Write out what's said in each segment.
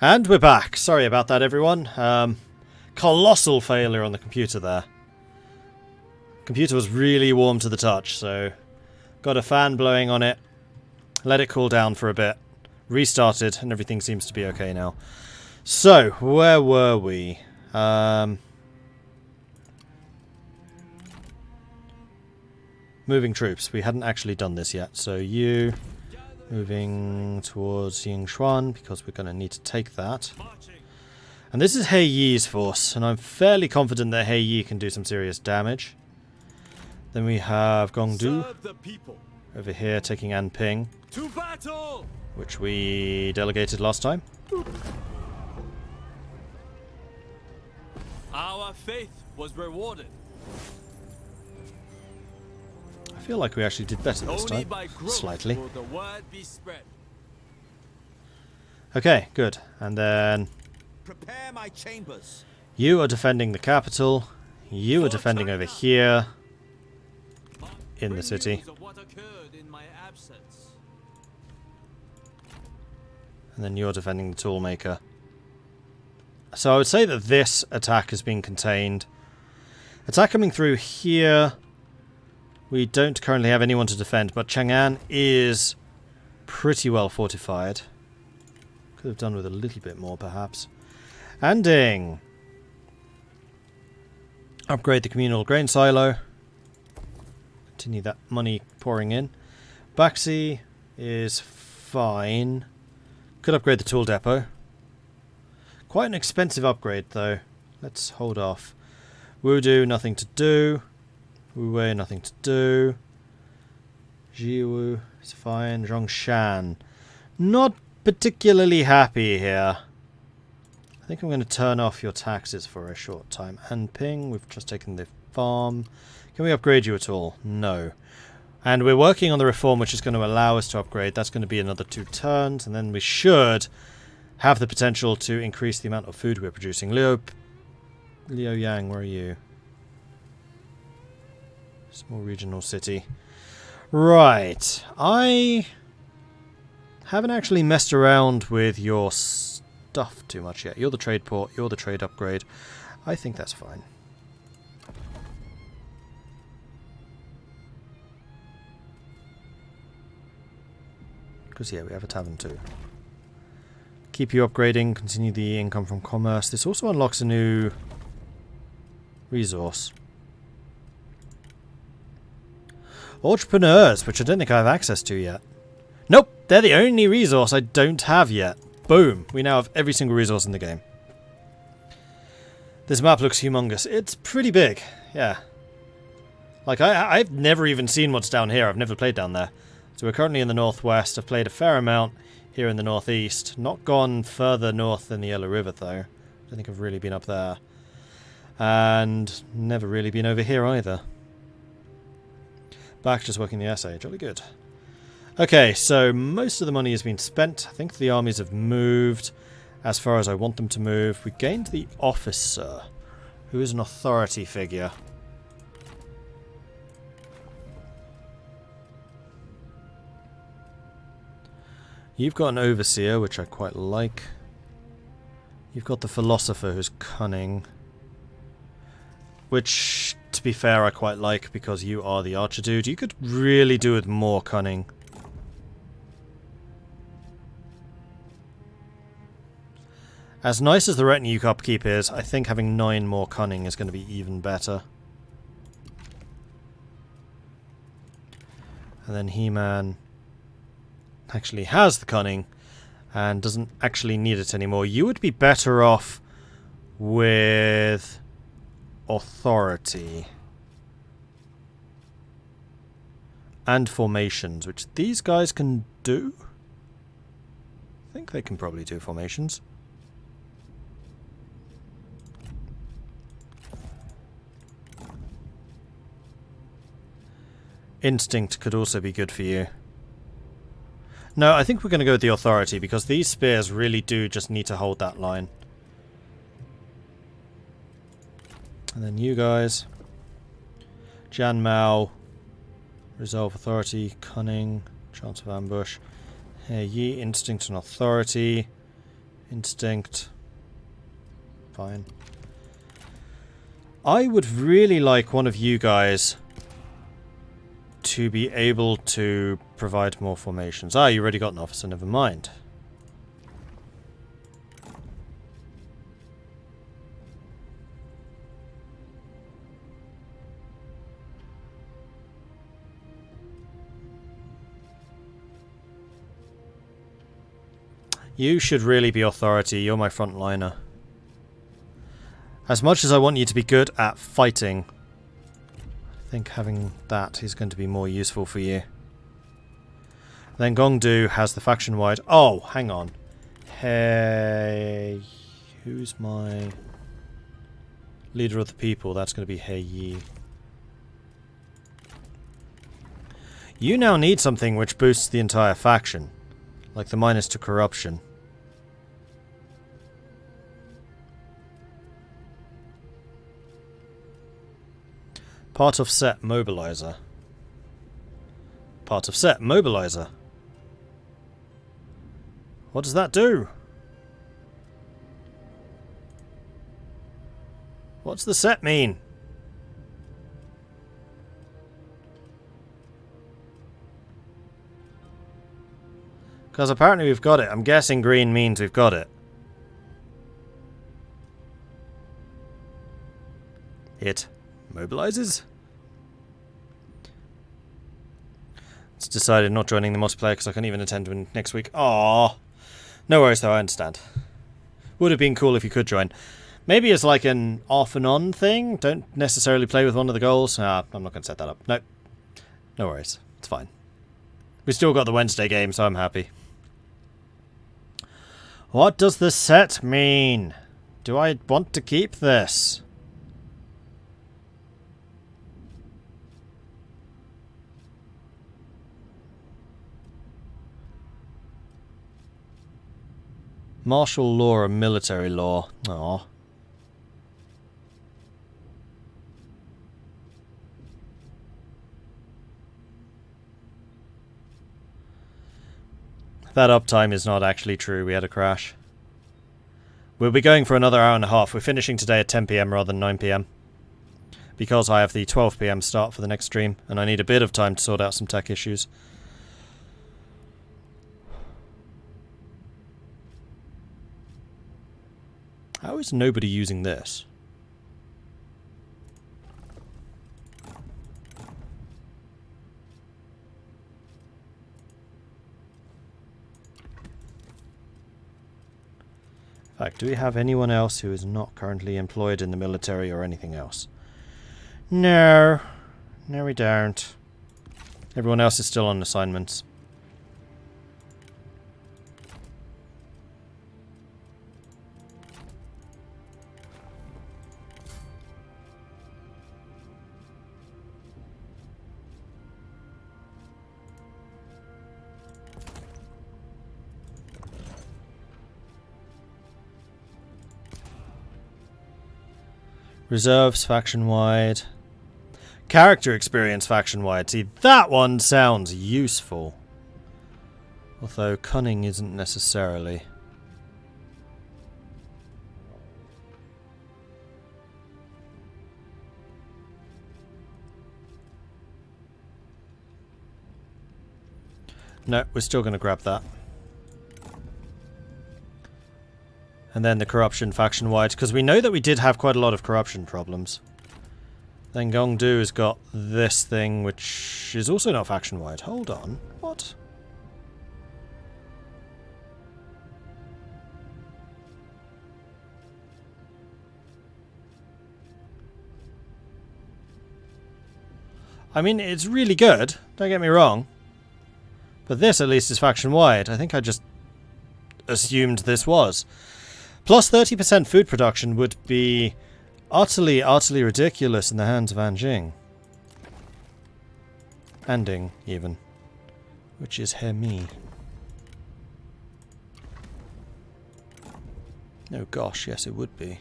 And we're back. Sorry about that, everyone. Colossal failure on the computer there. Computer was really warm to the touch, so got a fan blowing on it, let it cool down for a bit, restarted, and everything seems to be okay now. So, where were we? Moving troops. We hadn't actually done this yet, so you moving towards Yingxuan, because we're going to need to take that. And this is He Yi's force, and I'm fairly confident that He Yi can do some serious damage. Then we have Gong over here taking Anping, which we delegated last time. Our faith was rewarded. I feel like we actually did better this time, slightly. The word be spread. Okay, good. And then Prepare my chambers. you are defending the capital. You are defending over here in the city. Of what occurred in my absence. And then you're defending the toolmaker. So I would say that this attack has been contained. Attack coming through here. We don't currently have anyone to defend, but Chang'an is pretty well fortified. Could have done with a little bit more, perhaps. Anding! Upgrade the communal grain silo. Continue that money pouring in. Baxi is fine. Could upgrade the tool depot. Quite an expensive upgrade, though. Let's hold off. Wudu, nothing to do. Wuwei, nothing to do. Jiwu is fine. Zhongshan, not particularly happy here. I think I'm going to turn off your taxes for a short time. Anping, we've just taken the farm. Can we upgrade you at all? No. And we're working on the reform which is going to allow us to upgrade. That's going to be another 2 turns, and then we should have the potential to increase the amount of food we're producing. Liu Yang, where are you? Small regional city. Right. I haven't actually messed around with your stuff too much yet. You're the trade port. You're the trade upgrade. I think that's fine. Because, yeah, we have a tavern too. Keep you upgrading. Continue the income from commerce. This also unlocks a new resource. Entrepreneurs, which I don't think I have access to yet. Nope, they're the only resource I don't have yet. Boom, we now have every single resource in the game. This map looks humongous. It's pretty big, yeah. Like, I've never even seen what's down here. I've never played down there. So we're currently in the northwest. I've played a fair amount here in the northeast. Not gone further north than the Yellow River, though. I don't think I've really been up there. And never really been over here either. Back just working the essay. Jolly good. Okay, so most of the money has been spent. I think the armies have moved as far as I want them to move. We gained the officer, who is an authority figure. You've got an overseer, which I quite like. You've got the philosopher, who's cunning. Which, to be fair, I quite like, because you are the archer dude. You could really do with more cunning. As nice as the retinue upkeep is, I think having 9 more cunning is going to be even better. And then He-Man actually has the cunning and doesn't actually need it anymore. You would be better off with authority and formations, which these guys can do. I think they can probably do formations. Instinct could also be good for you. No, I think we're going to go with the authority, because these spears really do just need to hold that line. And then you guys. Jan Mao. Resolve authority. Cunning. Chance of ambush. He Yi. Instinct and authority. Instinct. Fine. I would really like one of you guys to be able to provide more formations. Ah, you already got an officer, never mind. You should really be authority, you're my frontliner. As much as I want you to be good at fighting, I think having that is going to be more useful for you. Then Gong Zhuo has the faction-wide... Oh, hang on. Hey... Who's my... leader of the people? That's going to be He Yi. You now need something which boosts the entire faction. Like the minus to corruption. Part of set mobilizer. Part of set mobilizer. What does that do? What's the set mean? Because apparently we've got it. I'm guessing green means we've got it. It mobilizes? It's decided not joining the multiplayer because I can't even attend one next week. Aww. No worries though, I understand. Would have been cool if you could join. Maybe it's like an off and on thing. Don't necessarily play with one of the goals. I'm not going to set that up. Nope. No worries. It's fine. We still got the Wednesday game, so I'm happy. What does the set mean? Do I want to keep this? Martial law or military law? Aww. That uptime is not actually true. We had a crash. We'll be going for another hour and a half. We're finishing today at 10 PM rather than 9 PM. Because I have the 12 PM start for the next stream, and I need a bit of time to sort out some tech issues. How is nobody using this? In fact, do we have anyone else who is not currently employed in the military or anything else? No. No, we don't. Everyone else is still on assignments. Reserves faction-wide. Character experience faction-wide. See, that one sounds useful. Although cunning isn't necessarily. No, we're still going to grab that. And then the corruption faction-wide, because we know that we did have quite a lot of corruption problems. Then Gong Zhuo has got this thing, which is also not faction-wide. Hold on. What? I mean, it's really good. Don't get me wrong. But this, at least, is faction-wide. I think I just assumed this was. Plus 30% food production would be utterly, utterly ridiculous in the hands of Anjing. Anding, even. Which is Hemi. Oh gosh, yes it would be.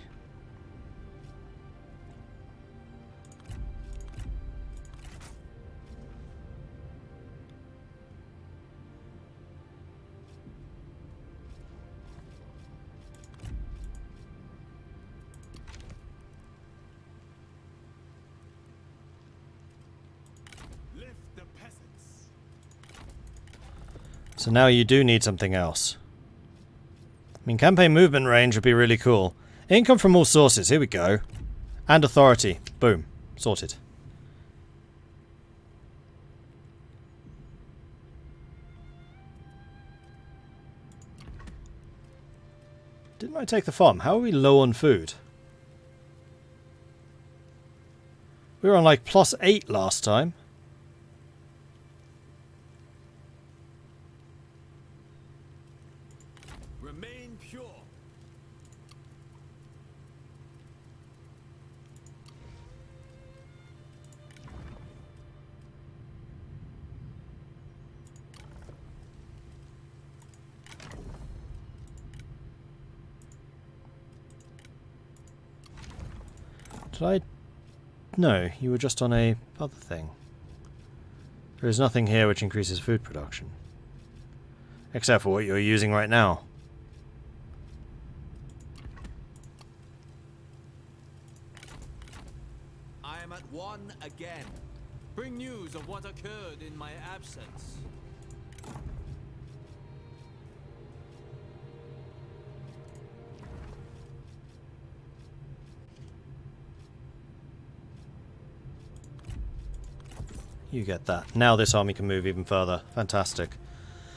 So now you do need something else. I mean, campaign movement range would be really cool. Income from all sources, here we go. And authority. Boom. Sorted. Didn't I take the farm? How are we low on food? We were on like +8 last time. Remain pure. Did I... No, you were just on a other thing. There is nothing here which increases food production. Except for what you're using right now. I am at 1 again. Bring news of what occurred in my absence. You get that. Now this army can move even further. Fantastic.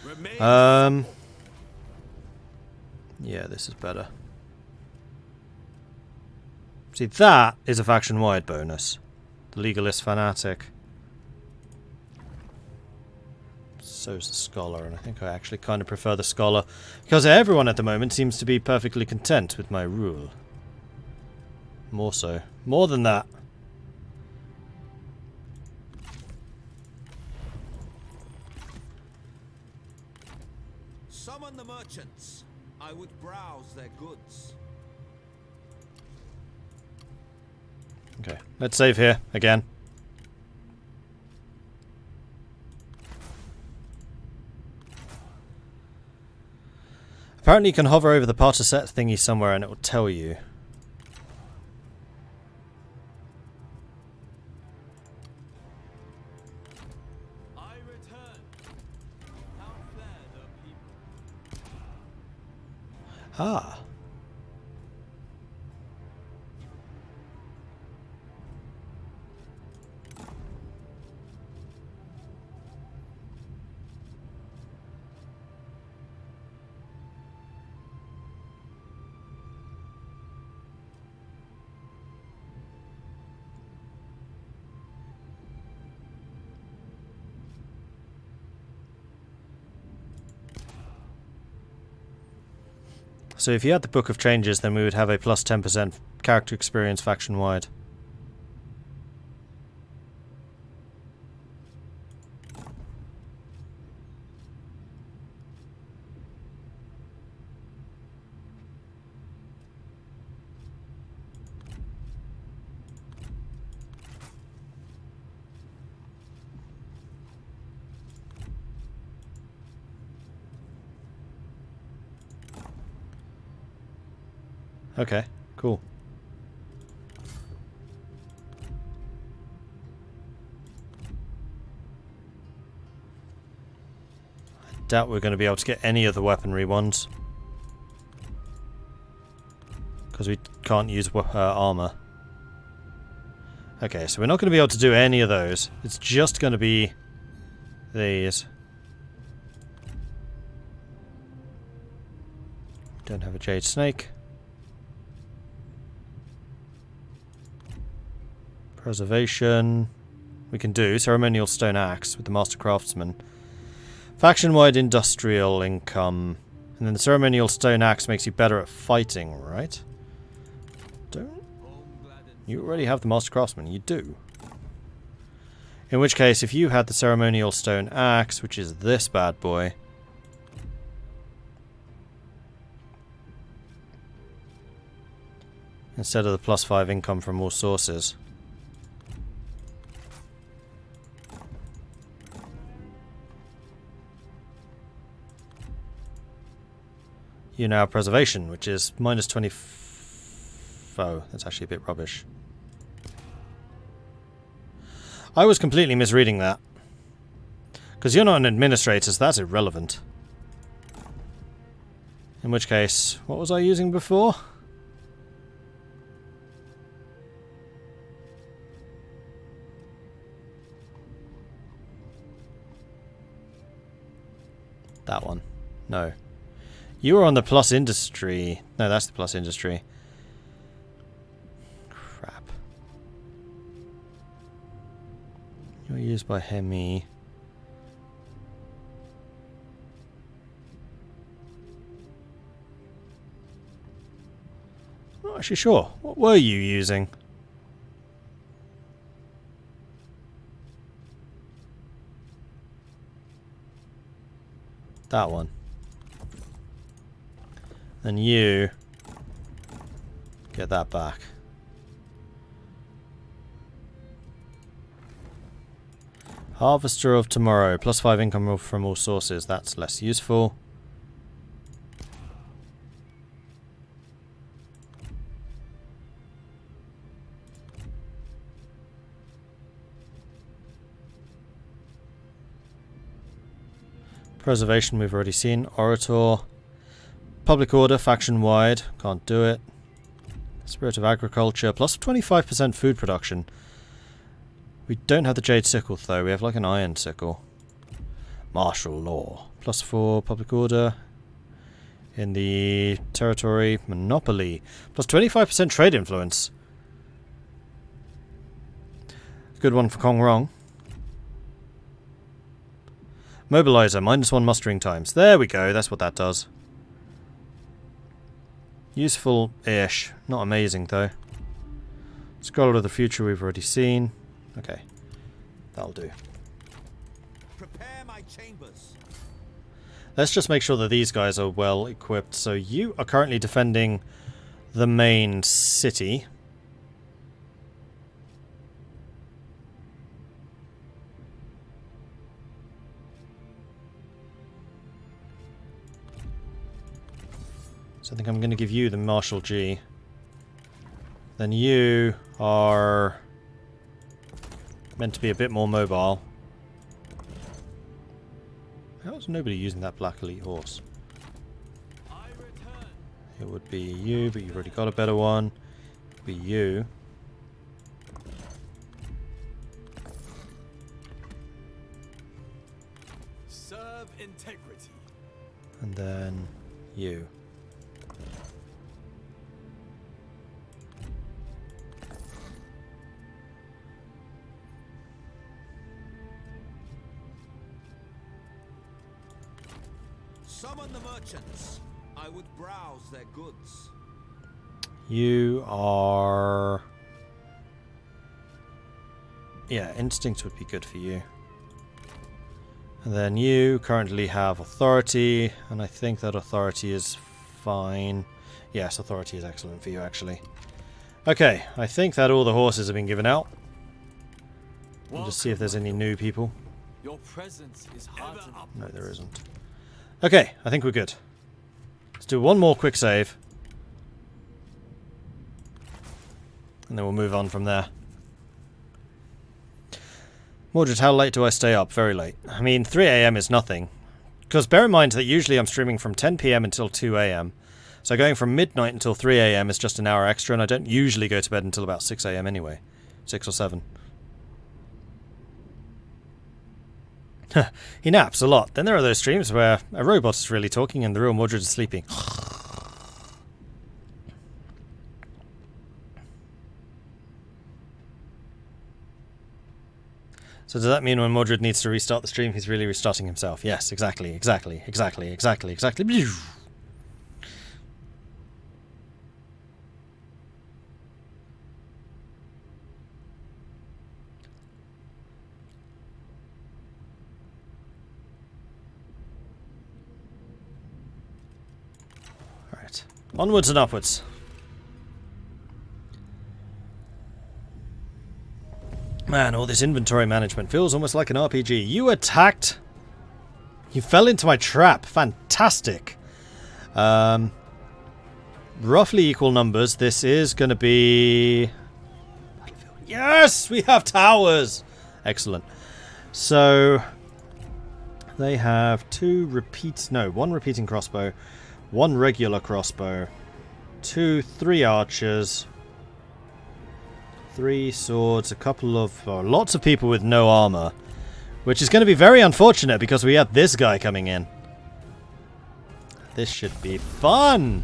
Remain. Yeah, this is better. See, that is a faction-wide bonus. The Legalist Fanatic. So's the Scholar, and I think I actually kind of prefer the Scholar, because everyone at the moment seems to be perfectly content with my rule. More so. More than that. Summon the merchants. I would browse their goods. Okay, let's save here, again. Apparently you can hover over the facet thingy somewhere and it will tell you. I return. How fair the people. Ah. So if you had the Book of Changes, then we would have a plus 10% character experience faction-wide. Okay, cool. I doubt we're going to be able to get any of the weaponry ones. Because we can't use armor. Okay, so we're not going to be able to do any of those. It's just going to be these. Don't have a jade snake. Preservation. We can do ceremonial stone axe with the master craftsman. Faction-wide industrial income. And then the ceremonial stone axe makes you better at fighting, right? Don't you already have the master craftsman? You do. In which case, if you had the ceremonial stone axe, which is this bad boy, instead of the +5 income from all sources. You now have preservation, which is -20. Oh, that's actually a bit rubbish. I was completely misreading that. Because you're not an administrator, so that's irrelevant. In which case, what was I using before? That one. No. You were on the plus industry. No, that's the plus industry. Crap. You're used by Hemi. Not actually sure. What were you using? That one. And you get that back. Harvester of Tomorrow. +5 income from all sources. That's less useful. Preservation we've already seen. Orator. Public order, faction wide. Can't do it. Spirit of agriculture. +25% food production. We don't have the jade sickle though. We have like an iron sickle. Martial law. +4 public order. In the territory. Monopoly. +25% trade influence. Good one for Kong Rong. Mobilizer, -1 mustering times. There we go, that's what that does. Useful-ish. Not amazing, though. Scholar of the Future we've already seen. Okay. That'll do. Prepare my chambers. Let's just make sure that these guys are well equipped. So you are currently defending the main city. So I think I'm going to give you the Marshal G. Then you are meant to be a bit more mobile. How is nobody using that black elite horse? It would be you, but you've already got a better one. It would be you. Serve integrity. And then you. Summon the merchants. I would browse their goods. You are... Yeah, instinct would be good for you. And then you currently have authority, and I think that authority is fine. Yes, authority is excellent for you, actually. Okay, I think that all the horses have been given out. We'll just see if there's any new people. Your presence is heartening. No, there isn't. Okay, I think we're good. Let's do one more quick save. And then we'll move on from there. Mordred, how late do I stay up? Very late. I mean, 3 AM is nothing. Because bear in mind that usually I'm streaming from 10 PM until 2 AM. So going from midnight until 3 AM is just an hour extra, and I don't usually go to bed until about 6 AM anyway. 6 or 7. He naps a lot. Then there are those streams where a robot is really talking and the real Mordred is sleeping. So does that mean when Mordred needs to restart the stream, he's really restarting himself? Yes, exactly. Alright. Onwards and upwards. Man, all this inventory management feels almost like an RPG. You attacked! You fell into my trap. Fantastic. Roughly equal numbers. This is going to be... Yes! We have towers! Excellent. So... They have one repeating crossbow, 1 regular crossbow, 3 archers, 3 swords, a couple of... lots of people with no armor. Which is going to be very unfortunate because we had this guy coming in. This should be fun!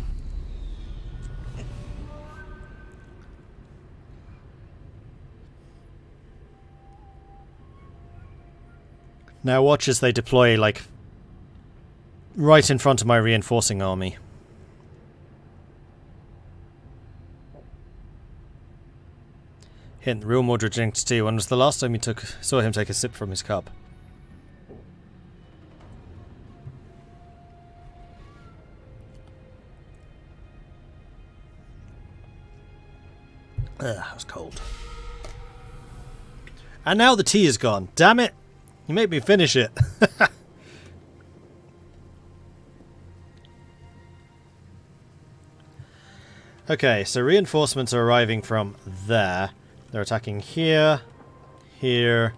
Now watch as they deploy, like, right in front of my reinforcing army. Hint, real Mordred drinks tea. When was the last time you saw him take a sip from his cup? Ugh, that was cold. And now the tea is gone. Damn it! You made me finish it. Okay, so reinforcements are arriving from there. They're attacking here, here,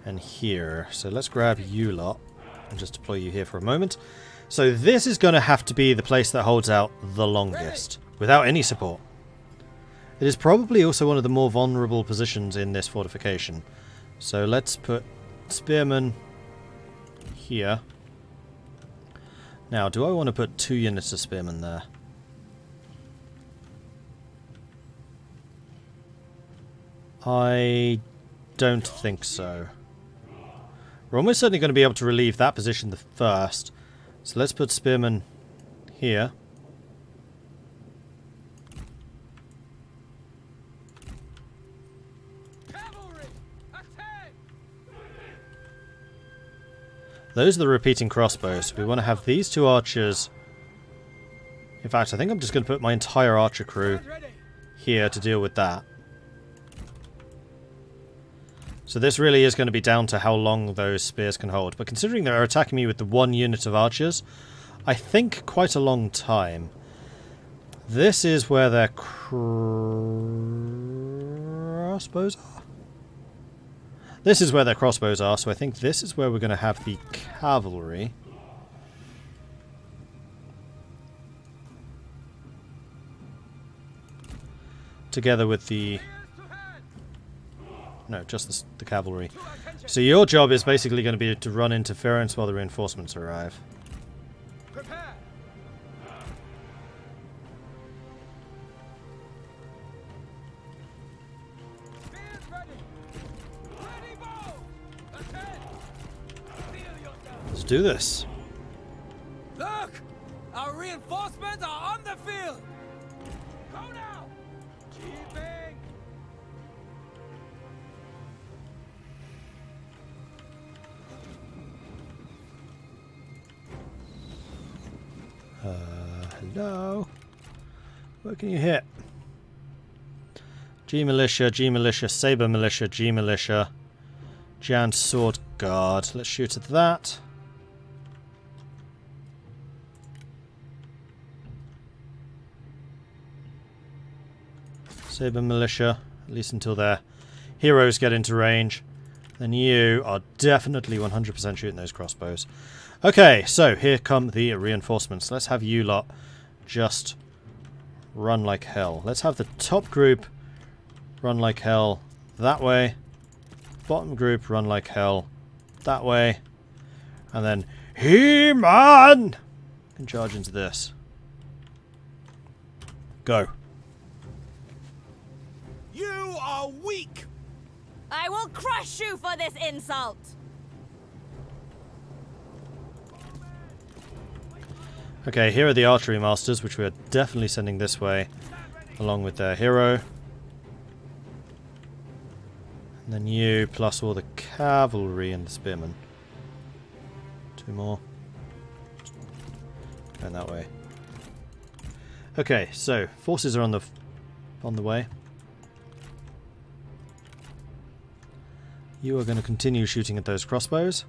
and here. So let's grab you lot and just deploy you here for a moment. So this is going to have to be the place that holds out the longest, without any support. It is probably also one of the more vulnerable positions in this fortification. So let's put spearmen here. Now, do I want to put 2 units of spearmen there? I don't think so. We're almost certainly going to be able to relieve that position the first. So let's put spearmen here. Cavalry, attack! Those are the repeating crossbows. We want to have these 2 archers. In fact, I think I'm just going to put my entire archer crew here to deal with that. So this really is going to be down to how long those spears can hold. But considering they're attacking me with the 1 unit of archers, I think quite a long time. This is where their crossbows are. This is where their crossbows are, so I think this is where we're going to have the cavalry. Together with the... No, just the cavalry. So your job is basically going to be to run interference while the reinforcements arrive. Prepare! Spears ready! Ready bow! Attack! Feel yourself! Let's do this. Look! Our reinforcements are on the field! Go now! Keeping! Hello? Where can you hit? G militia, saber militia, G militia, giant sword guard. Let's shoot at that. Saber militia, at least until their heroes get into range. Then you are definitely 100% shooting those crossbows. Okay, so here come the reinforcements. Let's have you lot just run like hell. Let's have the top group run like hell that way. Bottom group run like hell that way. And then He-Man can charge into this. Go. You are weak! I will crush you for this insult! Okay, here are the archery masters, which we are definitely sending this way, along with their hero. And then you, plus all the cavalry and the spearmen. 2 more. Going that way. Okay, so forces are on the way. You are going to continue shooting at those crossbows.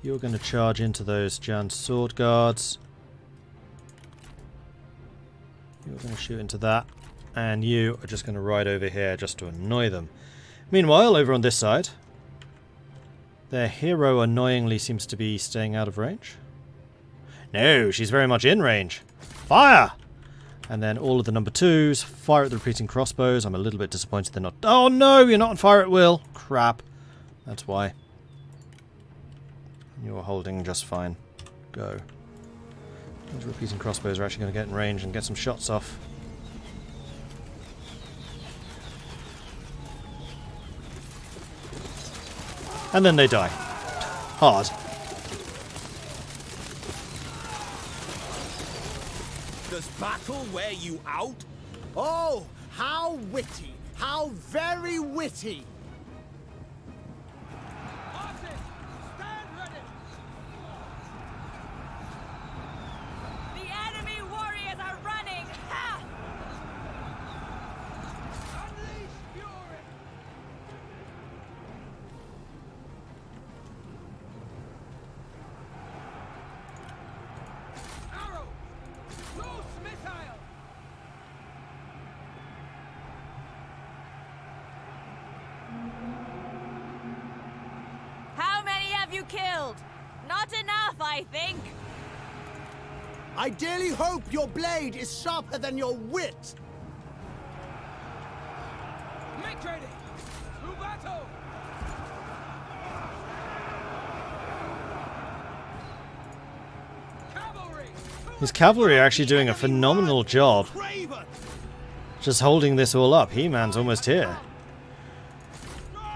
You are going to charge into those giant sword guards. You're going to shoot into that, and you are just going to ride over here just to annoy them. Meanwhile, over on this side, their hero annoyingly seems to be staying out of range. No, she's very much in range. Fire! And then all of the number 2s fire at the repeating crossbows. I'm a little bit disappointed they're not... Oh no, you're not on fire at will. Crap. That's why. You're holding just fine. Go. Those repeating crossbows are actually going to get in range and get some shots off. And then they die. Hard. Does battle wear you out? Oh, how witty! How very witty! Horses, stand ready. The enemy warriors are running! Ha! Unleash fury. Arrow. Loose missile. How many have you killed? Not enough, I think. I dearly hope your blade is sharper than your wit! Make ready. To battle. Cavalry. His cavalry are actually doing a phenomenal job. Craven! Just holding this all up. He-Man's almost here.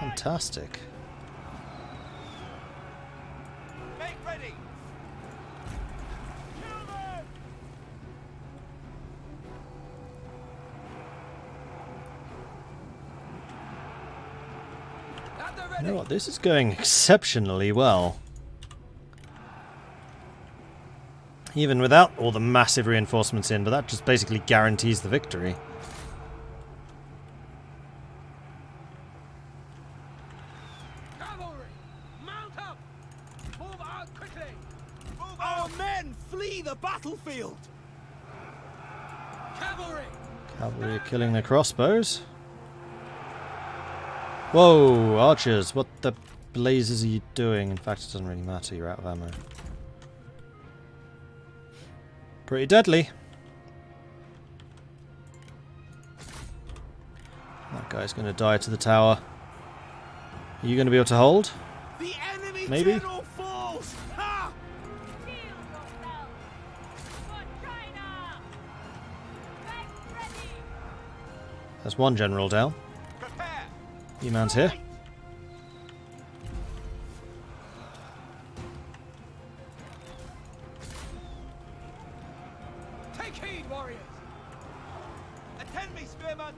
Fantastic. Make ready! At the You ready. know what? This is going exceptionally well. Even without all the massive reinforcements in, but that just basically guarantees the victory. Cavalry. Mount up. Move out quickly. Move Our out. men flee the battlefield! Cavalry. Cavalry are killing the crossbows. Whoa, archers, what the blazes are you doing? In fact, it doesn't really matter, you're out of ammo. Pretty deadly. That guy's going to die to the tower. Are you going to be able to hold? The enemy Maybe. general falls! Ha! Shield yourself! For China! Get ready! There's one general down. Prepare! E-Man's here. Take heed, warriors. Attend me, spearman!